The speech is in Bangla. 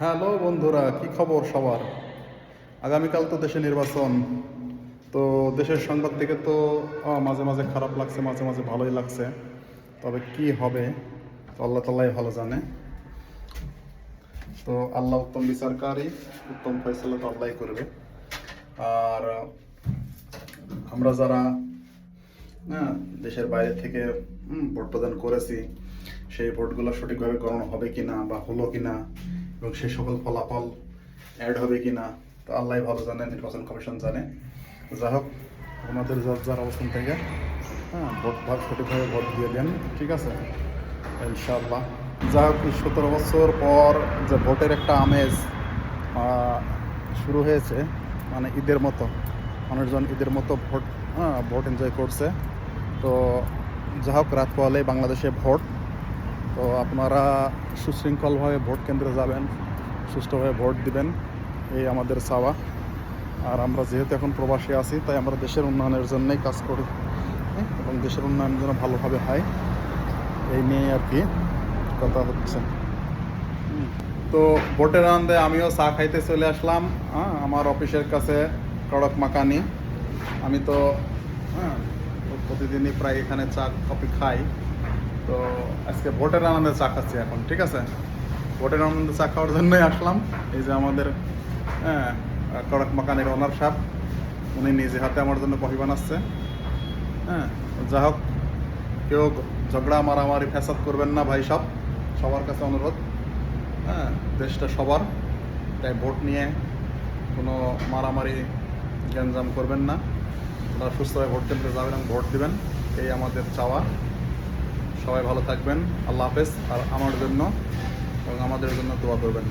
হ্যালো বন্ধুরা, কি খবর সবার? আগামীকাল তো দেশে নির্বাচন। তো দেশের সংবাদ থেকে তো মাঝে মাঝে খারাপ লাগছে, মাঝে মাঝে ভালোই লাগছে। তবে কি হবে তো আল্লাহ তাআলাই ভালো জানে। তো আল্লাহ উত্তম বিচারকারী, উত্তম ফয়সালা তো আল্লাহই করবে। আর আমরা যারা হ্যাঁ দেশের বাইরে থেকে ভোট প্রদান করেছি, সেই ভোটগুলো সঠিকভাবে গণনা হবে কিনা বা হলো কিনা, এবং সেই সকল ফলাফল অ্যাড হবে কিনা তো আল্লাহ ভালো জানে, নির্বাচন কমিশন জানে। যাই হোক, আমাদের যার যার অবস্থান থেকে ভোট সঠিকভাবে ভোট দিয়ে দেন, ঠিক আছে ইনশাআল্লাহ। যাই হোক, 17 বছর পর যে ভোটের একটা আমেজ শুরু হয়েছে, মানে ঈদের মতো মানুষজন ঈদের মতো ভোট এনজয় করছে। তো যাই হোক, রাত পোহালেই বাংলাদেশে ভোট। তো আপনারা সুশৃঙ্খলভাবে ভোট কেন্দ্রে যাবেন, সুষ্ঠুভাবে ভোট দিবেন, এই আমাদের চাওয়া। আর আমরা যেহেতু এখন প্রবাসী আছি, তাই আমরা দেশের উন্নয়নের জন্যই কাজ করি, এবং দেশের উন্নয়ন যেন ভালোভাবে হয় এই নিয়ে আর কি কথা হচ্ছে। তো ভোটের আনন্দে আমিও চা খাইতে চলে আসলাম আমার অফিসের কাছে, কড়ক মাকানি। আমি তো প্রতিদিনই প্রায় এখানে চা কফি খাই। তো আজকে ভোটের আনন্দে চা খাচ্ছি এখন, ঠিক আছে। ভোটের আনন্দে চা খাওয়ার জন্যই আসলাম। এই যে আমাদের কড়ক মাকানির ওনার সাহেব, উনি নিজে হাতে আমার জন্য কফি বানাচ্ছে। যাই হোক, কেউ ঝগড়া মারামারি ফ্যাসাদ করবেন না ভাই, সবার কাছে অনুরোধ। দেশটা সবার, তাই ভোট নিয়ে কোনো মারামারি গ্যাঞ্জাম করবেন না। আপনারা সুস্থভাবে ভোট কেন্দ্রে যাবেন এবং ভোট দিবেন, এই আমাদের চাওয়া। সবাই ভালো থাকবেন, আল্লাহ হাফেজ। আর আমার জন্য এবং আমাদের জন্য দোয়া করবেন।